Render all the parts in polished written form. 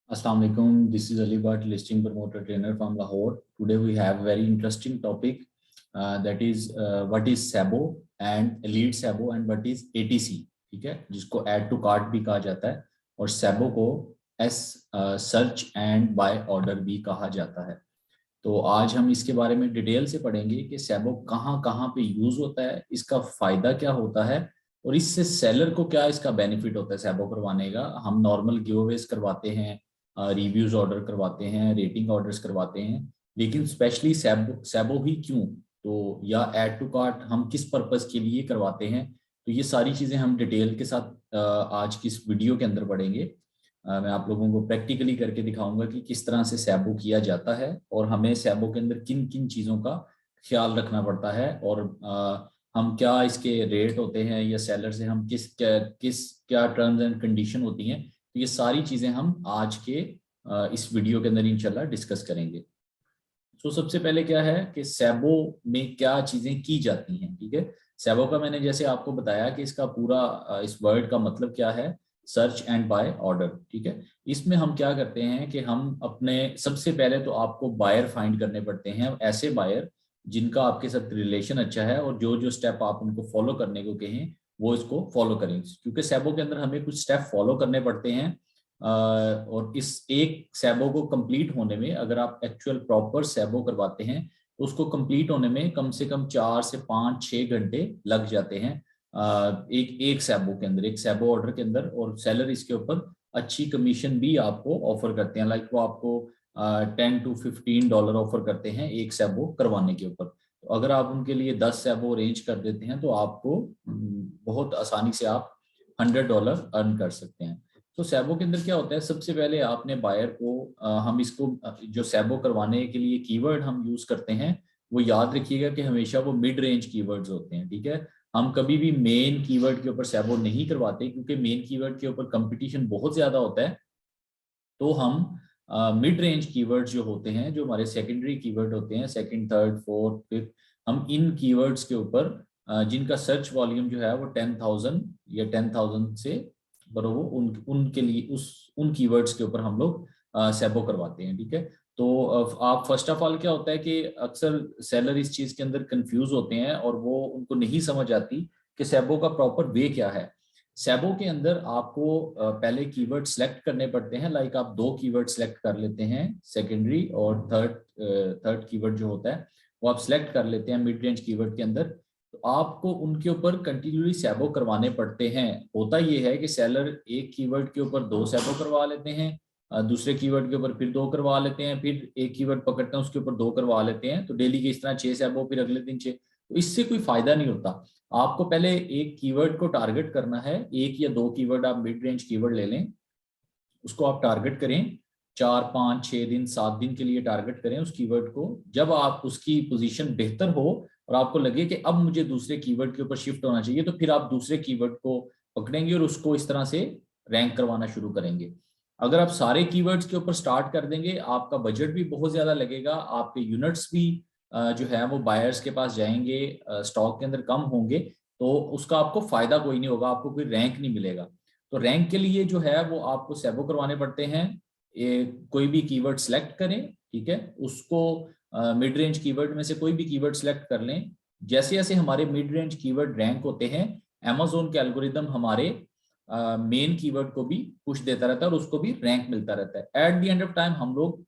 Assalamu alaikum. This is Ali Bhatt, listing promoter trainer from Lahore. Today we have a very interesting topic that is what is SABO and Elite SABO and what is ATC. ठीक है, जिसको add to cart भी कहा जाता है और SABO को search and by order भी कहा जाता है। तो आज हम इसके बारे में डिटेल से पढ़ेंगे कि सैबो कहाँ कहाँ पे यूज होता है, इसका फायदा क्या होता है और इससे सेलर को क्या इसका बेनिफिट होता है सैबो करवाने का। हम नॉर्मल गिवअवेज करवाते हैं, रिव्यूज ऑर्डर करवाते हैं, रेटिंग ऑर्डर्स करवाते हैं, लेकिन स्पेशली सैबो सैबो ही क्यों, तो या ऐड टू कार्ट हम किस पर्पस के लिए करवाते हैं। तो ये सारी चीजें हम डिटेल के साथ आज की इस वीडियो के अंदर पढ़ेंगे। मैं आप लोगों को प्रैक्टिकली करके दिखाऊंगा कि किस तरह से सैबो किया जाता है और हमें सैबो के अंदर किन किन चीज़ों का ख्याल रखना पड़ता है और हम क्या इसके रेट होते हैं या सेलर से हम क्या टर्म्स एंड कंडीशन होती हैं। तो ये सारी चीज़ें हम आज के इस वीडियो के अंदर इंशाल्लाह डिस्कस करेंगे। तो सबसे पहले क्या है कि सैबो में क्या चीज़ें की जाती हैं। ठीक है, सैबो का मैंने जैसे आपको बताया कि इसका पूरा इस वर्ड का मतलब क्या है, सर्च एंड बाय ऑर्डर। ठीक है, इसमें हम क्या करते हैं कि हम अपने सबसे पहले तो आपको बायर फाइंड करने पड़ते हैं, ऐसे बायर जिनका आपके साथ रिलेशन अच्छा है और जो जो स्टेप आप उनको फॉलो करने को कहें वो इसको फॉलो करें, क्योंकि सैबो के अंदर हमें कुछ स्टेप फॉलो करने पड़ते हैं। और इस एक सैबो को कंप्लीट होने में, अगर आप एक्चुअल प्रॉपर सैबो करवाते हैं तो उसको कंप्लीट होने में कम से कम 4 से 5-6 घंटे लग जाते हैं एक सैबो के अंदर, एक सैबो ऑर्डर के अंदर। और सेलर इसके ऊपर अच्छी कमीशन भी आपको ऑफर करते हैं, लाइक वो आपको $10 to $15 ऑफर करते हैं एक सैबो करवाने के ऊपर। तो अगर आप उनके लिए 10 सैबो अरेंज कर देते हैं तो आपको बहुत आसानी से आप $100 अर्न कर सकते हैं। तो सैबो के अंदर क्या होता है, सबसे पहले आपने बायर को हम इसको जो सैबो करवाने के लिए कीवर्ड हम यूज करते हैं वो याद रखिएगा कि हमेशा वो मिड रेंज कीवर्ड्स होते हैं। ठीक है, हम कभी भी मेन कीवर्ड के ऊपर सैबो नहीं करवाते क्योंकि मेन कीवर्ड के ऊपर कंपटीशन बहुत ज्यादा होता है। तो हम मिड रेंज कीवर्ड्स जो होते हैं, जो हमारे सेकेंडरी कीवर्ड होते हैं, सेकंड, थर्ड, फोर्थ, फिफ्थ, हम इन कीवर्ड्स के ऊपर जिनका सर्च वॉल्यूम जो है वो 10,000 या 10,000 से बरोबर उनके लिए उन कीवर्ड्स के ऊपर हम लोग सैबो करवाते हैं। ठीक है, तो आप फर्स्ट ऑफ ऑल क्या होता है कि अक्सर सेलर इस चीज के अंदर कंफ्यूज होते हैं और वो उनको नहीं समझ आती कि सैबो का प्रॉपर वे क्या है। सैबो के अंदर आपको पहले कीवर्ड सेलेक्ट करने पड़ते हैं, लाइक आप 2 कीवर्ड सेलेक्ट कर लेते हैं, सेकेंडरी और थर्ड कीवर्ड जो होता है वो आप सेलेक्ट कर लेते हैं मिड रेंज कीवर्ड के अंदर। तो आपको उनके ऊपर कंटिन्यूली सैबो करवाने पड़ते हैं। होता ये है कि सेलर एक कीवर्ड के ऊपर 2 सैबो करवा लेते हैं, दूसरे कीवर्ड के ऊपर फिर 2 करवा लेते हैं, फिर एक कीवर्ड पकड़ते हैं उसके ऊपर 2 करवा लेते हैं, तो डेली के इस तरह 6 सैबो, फिर अगले दिन 6। तो इससे कोई फायदा नहीं होता। आपको पहले एक कीवर्ड को टारगेट करना है, 1 या 2 कीवर्ड आप मिड रेंज कीवर्ड ले लें, उसको आप टारगेट करें, 4-5-6 दिन 7 दिन के लिए टारगेट करें उस कीवर्ड को। जब आप उसकी पोजीशन बेहतर हो और आपको लगे कि अब मुझे दूसरे कीवर्ड के ऊपर शिफ्ट होना चाहिए, तो फिर आप दूसरे कीवर्ड को पकड़ेंगे और उसको इस तरह से रैंक करवाना शुरू करेंगे। अगर आप सारे कीवर्ड्स के ऊपर स्टार्ट कर देंगे, आपका बजट भी बहुत ज्यादा लगेगा, आपके यूनिट्स भी जो है वो बायर्स के पास जाएंगे, स्टॉक के अंदर कम होंगे, तो उसका आपको फायदा कोई नहीं होगा, आपको कोई रैंक नहीं मिलेगा। तो रैंक के लिए जो है वो आपको सैबो करवाने पड़ते हैं। कोई भी कीवर्ड सेलेक्ट करें, ठीक है, उसको मिड रेंज कीवर्ड में से कोई भी कीवर्ड सेलेक्ट कर लें। जैसे जैसे हमारे मिड रेंज कीवर्ड रैंक होते हैं, अमेज़न के एल्गोरिदम हमारे मेन कीवर्ड को भी पुश देता रहता है और उसको भी रैंक मिलता रहता है। At the end of time हम लोग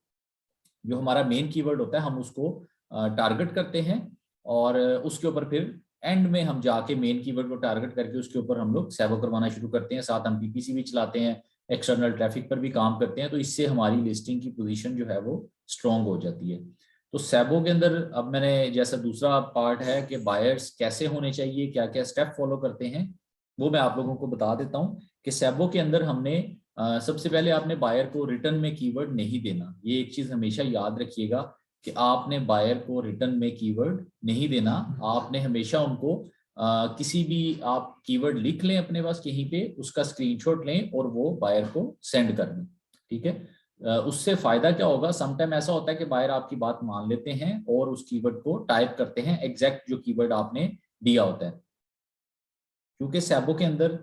जो हमारा मेन कीवर्ड होता है हम उसको टारगेट करते हैं और उसके ऊपर फिर एंड में हम जाके मेन कीवर्ड को टारगेट करके उसके ऊपर हम लोग सैबो करवाना शुरू करते हैं। साथ हम पीपीसी भी चलाते हैं, एक्सटर्नल ट्रैफिक पर भी काम करते हैं, तो इससे हमारी लिस्टिंग की पोजीशन जो है वो स्ट्रांग हो जाती है। तो सैबो के अंदर अब मैंने जैसा दूसरा पार्ट है कि बायर्स कैसे होने चाहिए, क्या क्या स्टेप फॉलो करते हैं, वो मैं आप लोगों को बता देता हूँ कि सैबो के अंदर हमने सबसे पहले आपने बायर को रिटर्न में कीवर्ड नहीं देना। ये एक चीज हमेशा याद रखिएगा कि आपने बायर को रिटर्न में कीवर्ड नहीं देना। आपने हमेशा उनको किसी भी आप कीवर्ड लिख लें अपने पास कहीं पे, उसका स्क्रीनशॉट लें और वो बायर को सेंड कर दें। ठीक है, उससे फायदा क्या होगा, समटाइम ऐसा होता है कि बायर आपकी बात मान लेते हैं और उस कीवर्ड को टाइप करते हैं एग्जैक्ट जो कीवर्ड आपने दिया होता है। क्योंकि सैबो के अंदर